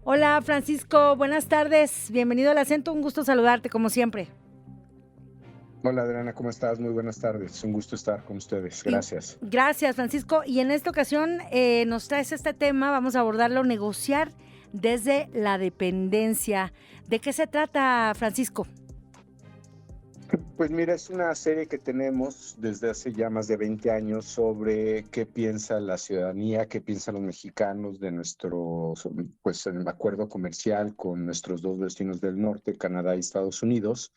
Hola Francisco, buenas tardes. Bienvenido al acento, un gusto saludarte como siempre. Hola Adriana, ¿cómo estás? Muy buenas tardes. Un gusto estar con ustedes. Y Gracias. gracias Francisco. Y en esta ocasión nos traes este tema, vamos a abordarlo, negociar desde la dependencia. ¿De qué se trata, Francisco? Pues mira, es una serie que tenemos desde hace ya más de 20 años sobre qué piensa la ciudadanía, qué piensan los mexicanos de nuestro, pues, el acuerdo comercial con nuestros dos vecinos del norte, Canadá y Estados Unidos,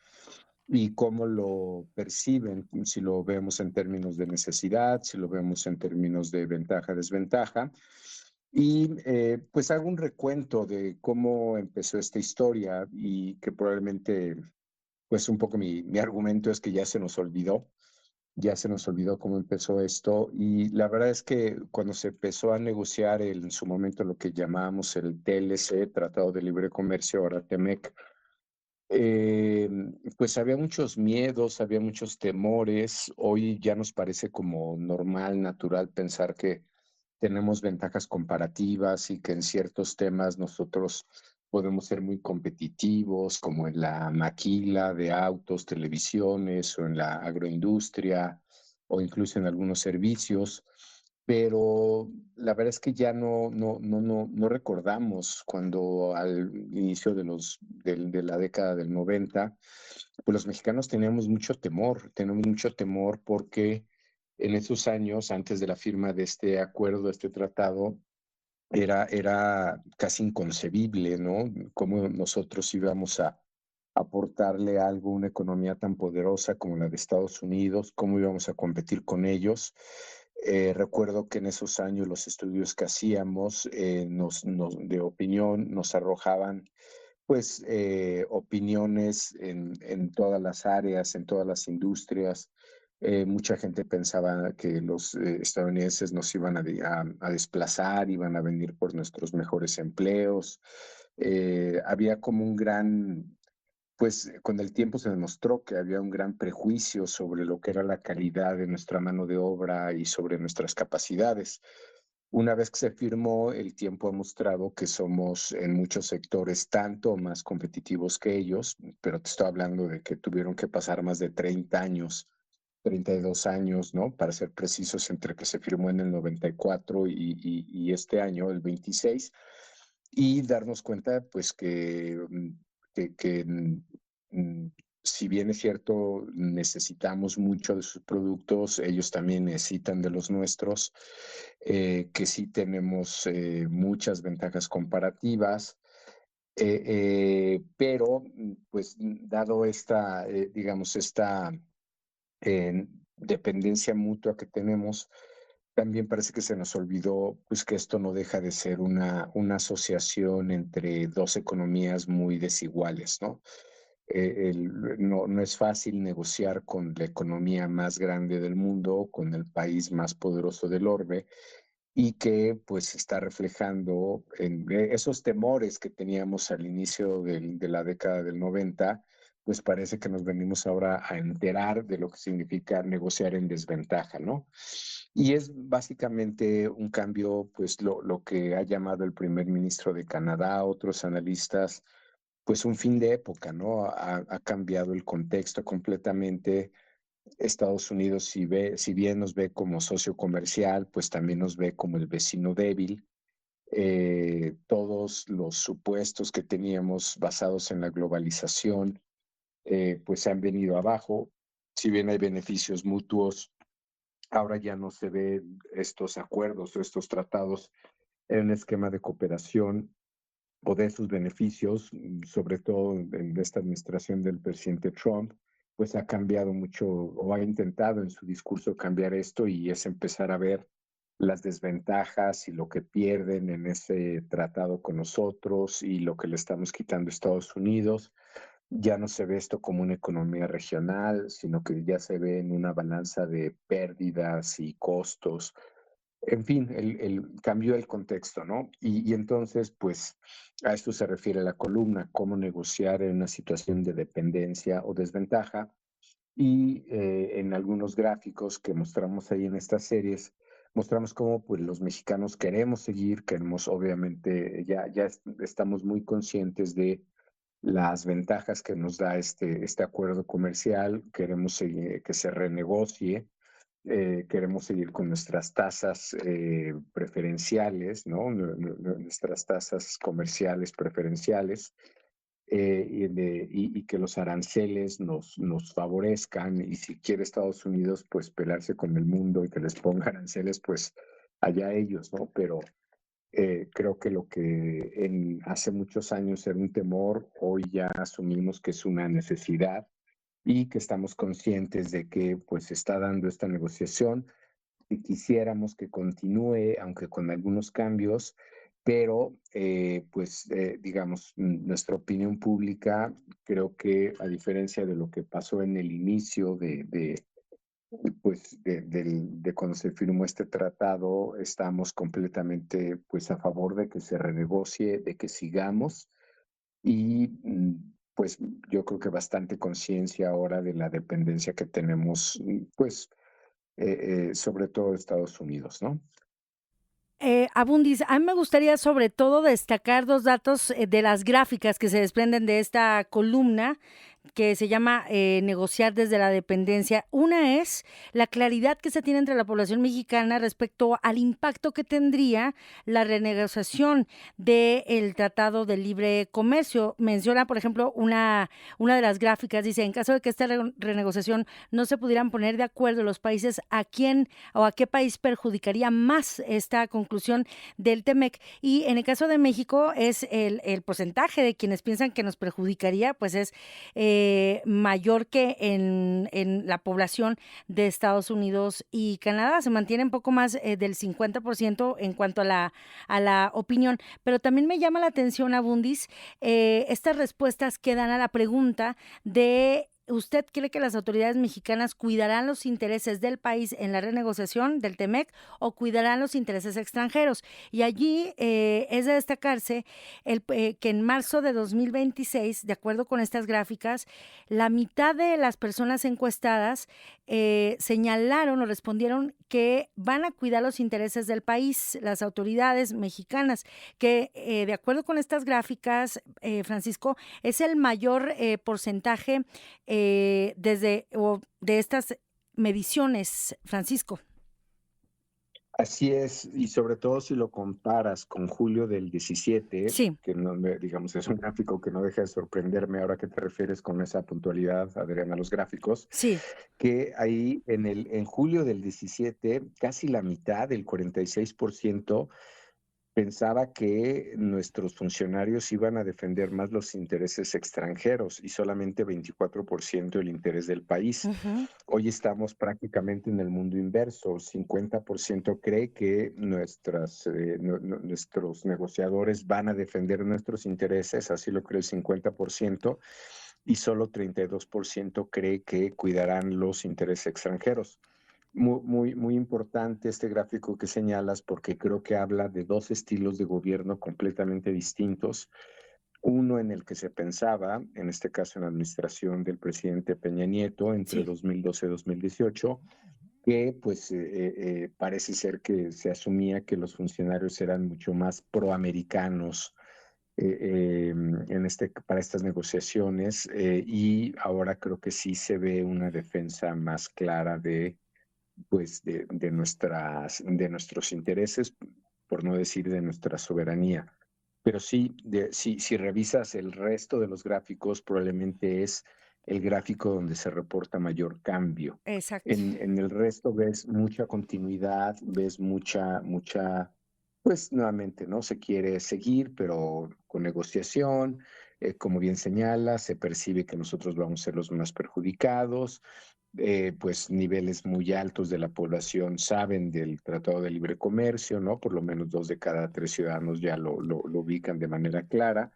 y cómo lo perciben, si lo vemos en términos de necesidad, si lo vemos en términos de ventaja, desventaja. Y pues hago un recuento de cómo empezó esta historia y que probablemente, pues un poco mi argumento es que ya se nos olvidó cómo empezó esto. Y la verdad es que cuando se empezó a negociar en su momento lo que llamábamos el TLC, Tratado de Libre Comercio, ahora TEMEC, eh, pues había muchos miedos, había muchos temores. Hoy ya nos parece como normal, natural pensar que tenemos ventajas comparativas y que en ciertos temas nosotros podemos ser muy competitivos, como en la maquila de autos, televisiones o en la agroindustria o incluso en algunos servicios. Pero la verdad es que ya no recordamos cuando al inicio de la década del 90, pues los mexicanos teníamos mucho temor porque en esos años, antes de la firma de este acuerdo, este tratado, era casi inconcebible, ¿no? Cómo nosotros íbamos a aportarle algo a una economía tan poderosa como la de Estados Unidos, cómo íbamos a competir con ellos. Recuerdo que en esos años los estudios que hacíamos de opinión nos arrojaban pues opiniones en todas las áreas, en todas las industrias. Mucha gente pensaba que los estadounidenses nos iban a desplazar, iban a venir por nuestros mejores empleos. Había como un gran, pues con el tiempo se demostró que había un gran prejuicio sobre lo que era la calidad de nuestra mano de obra y sobre nuestras capacidades. Una vez que se firmó, el tiempo ha mostrado que somos en muchos sectores tanto más competitivos que ellos, pero te estoy hablando de que tuvieron que pasar más de 30 años, 32 años, ¿no? Para ser precisos, entre que se firmó en el 94 y este año, el 26, y darnos cuenta, pues, que si bien es cierto, necesitamos mucho de sus productos, ellos también necesitan de los nuestros, que sí tenemos muchas ventajas comparativas, pero pues dado esta, digamos, esta dependencia mutua que tenemos, también parece que se nos olvidó pues que esto no deja de ser una asociación entre dos economías muy desiguales, ¿no? No es fácil negociar con la economía más grande del mundo, con el país más poderoso del orbe, y que pues está reflejando en esos temores que teníamos al inicio de la década del 90, pues parece que nos venimos ahora a enterar de lo que significa negociar en desventaja, ¿no? Y es básicamente un cambio, pues lo que ha llamado el primer ministro de Canadá, otros analistas, pues un fin de época, ¿no? Ha cambiado el contexto completamente. Estados Unidos, si bien nos ve como socio comercial, pues también nos ve como el vecino débil. Todos los supuestos que teníamos basados en la globalización, pues se han venido abajo. Si bien hay beneficios mutuos, ahora ya no se ven estos acuerdos o estos tratados en un esquema de cooperación o de sus beneficios, sobre todo en esta administración del presidente Trump, pues ha cambiado mucho o ha intentado en su discurso cambiar esto y es empezar a ver las desventajas y lo que pierden en ese tratado con nosotros y lo que le estamos quitando a Estados Unidos. Ya no se ve esto como una economía regional, sino que ya se ve en una balanza de pérdidas y costos. En fin, cambió el contexto, ¿no? Y entonces, pues, a esto se refiere la columna, cómo negociar en una situación de dependencia o desventaja. Y en algunos gráficos que mostramos ahí en estas series, mostramos cómo pues, los mexicanos queremos seguir, queremos obviamente, estamos muy conscientes de las ventajas que nos da este acuerdo comercial, queremos que se renegocie, queremos seguir con nuestras tasas preferenciales, ¿no? Nuestras tasas comerciales preferenciales, y que los aranceles nos favorezcan, y si quiere Estados Unidos pues pelearse con el mundo y que les ponga aranceles, pues allá ellos, ¿no? Pero creo que lo que hace muchos años era un temor, hoy ya asumimos que es una necesidad y que estamos conscientes de que pues se está dando esta negociación y quisiéramos que continúe, aunque con algunos cambios, pero pues digamos, nuestra opinión pública, creo que a diferencia de lo que pasó en el inicio pues, de cuando se firmó este tratado, estamos completamente pues a favor de que se renegocie, de que sigamos y pues yo creo que bastante conciencia ahora de la dependencia que tenemos, pues sobre todo Estados Unidos, ¿no? Abundis, a mí me gustaría sobre todo destacar dos datos de las gráficas que se desprenden de esta columna que se llama negociar desde la dependencia. Una es la claridad que se tiene entre la población mexicana respecto al impacto que tendría la renegociación del Tratado de Libre Comercio. Menciona, por ejemplo, una de las gráficas, dice, en caso de que esta renegociación no se pudieran poner de acuerdo los países, a quién o a qué país perjudicaría más esta conclusión del TEMEC. Y en el caso de México es el porcentaje de quienes piensan que nos perjudicaría, pues es mayor que en la población de Estados Unidos y Canadá. Se mantiene un poco más del 50% en cuanto a la opinión. Pero también me llama la atención, Abundis, estas respuestas que dan a la pregunta de ¿usted cree que las autoridades mexicanas cuidarán los intereses del país en la renegociación del TEMEC o cuidarán los intereses extranjeros? Y allí es de destacarse que en marzo de 2026, de acuerdo con estas gráficas, la mitad de las personas encuestadas señalaron o respondieron que van a cuidar los intereses del país, las autoridades mexicanas, que de acuerdo con estas gráficas, Francisco, es el mayor porcentaje de estas mediciones, Francisco. Así es, y sobre todo si lo comparas con julio del 17, Sí, que no, digamos es un gráfico que no deja de sorprenderme ahora que te refieres con esa puntualidad, Adriana, a los gráficos, sí. que ahí en julio del 17 casi la mitad, el 46%, pensaba que nuestros funcionarios iban a defender más los intereses extranjeros y solamente 24% el interés del país. Ujú. Hoy estamos prácticamente en el mundo inverso. 50% cree que nuestros negociadores van a defender nuestros intereses, así lo cree el 50%, y solo 32% cree que cuidarán los intereses extranjeros. Muy importante este gráfico que señalas porque creo que habla de dos estilos de gobierno completamente distintos. Uno en el que se pensaba, en este caso en la administración del presidente Peña Nieto entre Sí. 2012 y 2018, que pues parece ser que se asumía que los funcionarios eran mucho más proamericanos para estas negociaciones, y ahora creo que sí se ve una defensa más clara pues de nuestros intereses, por no decir de nuestra soberanía. Pero sí, si revisas el resto de los gráficos, probablemente es el gráfico donde se reporta mayor cambio. Exacto. En el resto ves mucha continuidad, ves pues nuevamente, ¿no? Se quiere seguir, pero con negociación, como bien señala, se percibe que nosotros vamos a ser los más perjudicados, pues niveles muy altos de la población saben del Tratado de Libre Comercio, ¿no? Por lo menos 2 de cada 3 ciudadanos ya lo ubican de manera clara.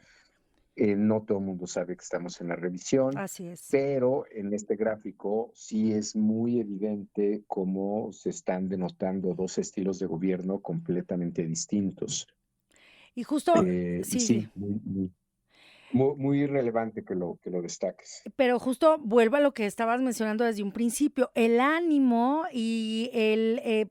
No todo el mundo sabe que estamos en la revisión, Así es. pero en este gráfico sí es muy evidente cómo se están denotando dos estilos de gobierno completamente distintos. Y justo, Y sí, sí. sí, muy. Muy relevante que lo destaques. Pero justo vuelvo a lo que estabas mencionando desde un principio, el ánimo y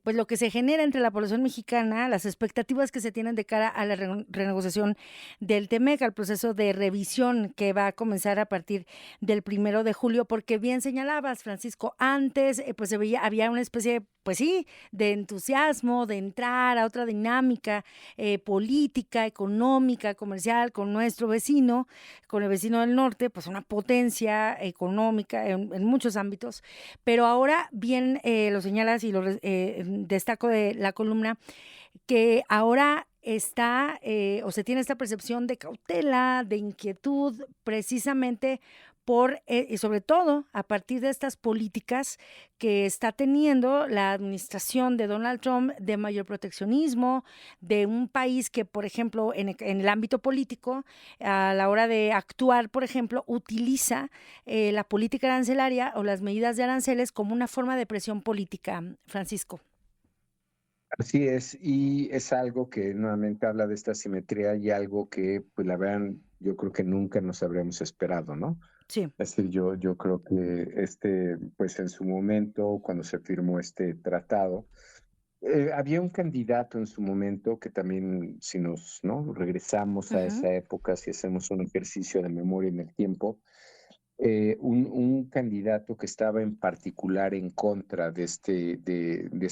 pues lo que se genera entre la población mexicana, las expectativas que se tienen de cara a la renegociación del TEMEC, al proceso de revisión que va a comenzar a partir del 1 de julio, porque bien señalabas, Francisco, antes pues se veía, había una especie, pues sí, de entusiasmo, de entrar a otra dinámica política, económica, comercial con nuestro vecino, con el vecino del norte, pues una potencia económica en muchos ámbitos, pero ahora bien lo señalas y lo destaco de la columna, que ahora está o se tiene esta percepción de cautela, de inquietud, precisamente por, y sobre todo a partir de estas políticas que está teniendo la administración de Donald Trump de mayor proteccionismo, de un país que, por ejemplo, en el ámbito político, a la hora de actuar, por ejemplo, utiliza la política arancelaria o las medidas de aranceles como una forma de presión política, Francisco. Así es, y es algo que nuevamente habla de esta simetría y algo que, pues la verdad, yo creo que nunca nos habríamos esperado, ¿no? Sí. Es decir, yo creo que pues en su momento, cuando se firmó este tratado, había un candidato en su momento que también, si nos, ¿no? Regresamos a Ujú. esa época, si hacemos un ejercicio de memoria en el tiempo, un candidato que estaba en particular en contra de este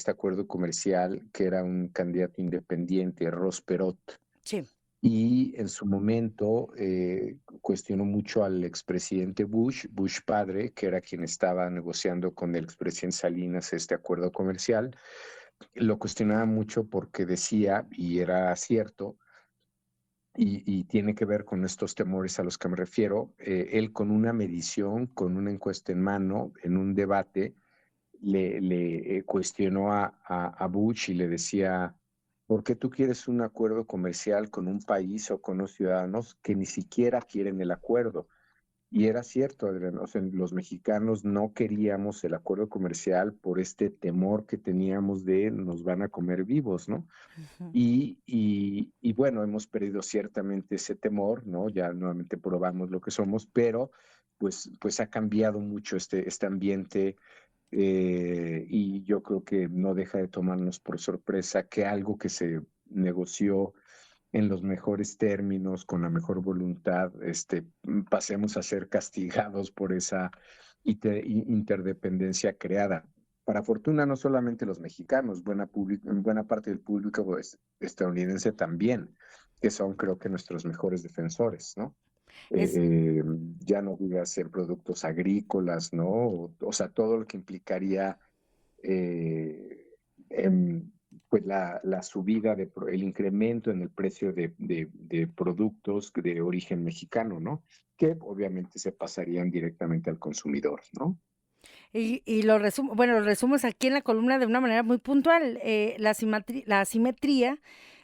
acuerdo comercial, que era un candidato independiente, Ross Perot, Sí. y en su momento cuestionó mucho al expresidente Bush, Bush padre, que era quien estaba negociando con el expresidente Salinas este acuerdo comercial. Lo cuestionaba mucho porque decía, y era cierto, y tiene que ver con estos temores a los que me refiero, él con una medición, con una encuesta en mano, en un debate, le cuestionó a Bush y le decía, ¿por qué tú quieres un acuerdo comercial con un país o con los ciudadanos que ni siquiera quieren el acuerdo? Y era cierto, Adrián, o sea, los mexicanos no queríamos el acuerdo comercial por este temor que teníamos de nos van a comer vivos, ¿no? Ujú. Y bueno, hemos perdido ciertamente ese temor, ¿no? Ya nuevamente probamos lo que somos, pero pues ha cambiado mucho este ambiente y yo creo que no deja de tomarnos por sorpresa que algo que se negoció en los mejores términos, con la mejor voluntad, pasemos a ser castigados por esa interdependencia creada. Para fortuna, no solamente los mexicanos, buena parte del público pues, estadounidense también, que son creo que nuestros mejores defensores, ¿no? Es, Eh, eh, ya no digas en productos agrícolas, ¿no? O sea, todo lo que implicaría eh, em, pues la subida, el incremento en el precio de productos de origen mexicano, ¿no? Que obviamente se pasarían directamente al consumidor, ¿no? y lo resumo, bueno, lo resumes aquí en la columna de una manera muy puntual. La asimetría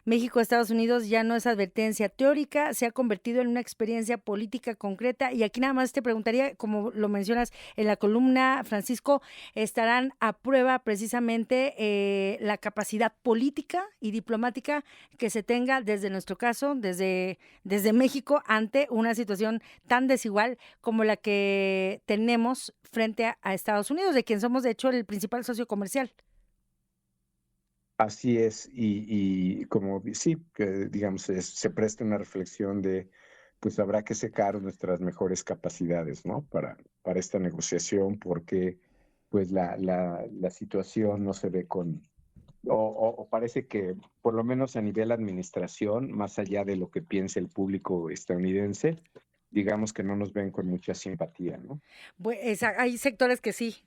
México-Estados Unidos ya no es advertencia teórica, se ha convertido en una experiencia política concreta. Y aquí nada más te preguntaría, como lo mencionas en la columna, Francisco, ¿estarán a prueba precisamente la capacidad política y diplomática que se tenga desde nuestro caso, desde México, ante una situación tan desigual como la que tenemos frente a Estados Unidos, de quien somos de hecho el principal socio comercial? Así es, y como sí, que digamos, se presta una reflexión de, pues habrá que secar nuestras mejores capacidades, ¿no? Para esta negociación, porque pues la situación no se ve o parece que por lo menos a nivel administración, más allá de lo que piense el público estadounidense, digamos que no nos ven con mucha simpatía, ¿no? Hay sectores que sí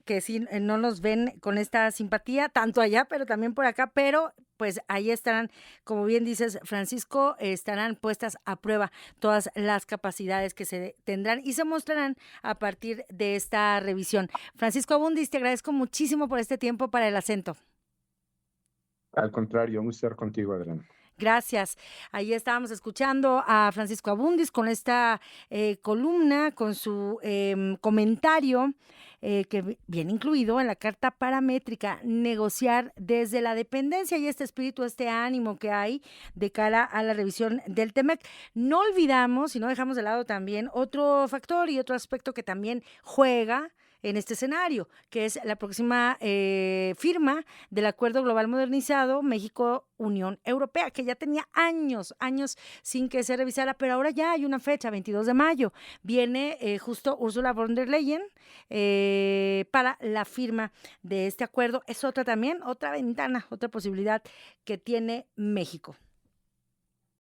no nos ven con esta simpatía, tanto allá, pero también por acá, pero pues ahí estarán, como bien dices, Francisco, estarán puestas a prueba todas las capacidades que se tendrán y se mostrarán a partir de esta revisión. Francisco Abundis, te agradezco muchísimo por este tiempo para el acento. Al contrario, un gusto estar contigo, Adrián. Gracias. Ahí estábamos escuchando a Francisco Abundis con esta columna, con su comentario que viene incluido en la Carta Paramétrica, negociar desde la dependencia y este espíritu, este ánimo que hay de cara a la revisión del TEMEC. No olvidamos y no dejamos de lado también otro factor y otro aspecto que también juega en este escenario, que es la próxima firma del Acuerdo Global Modernizado México-Unión Europea, que ya tenía años sin que se revisara, pero ahora ya hay una fecha, 22 de mayo. Viene justo Ursula von der Leyen para la firma de este acuerdo. Es otra también, otra ventana, otra posibilidad que tiene México.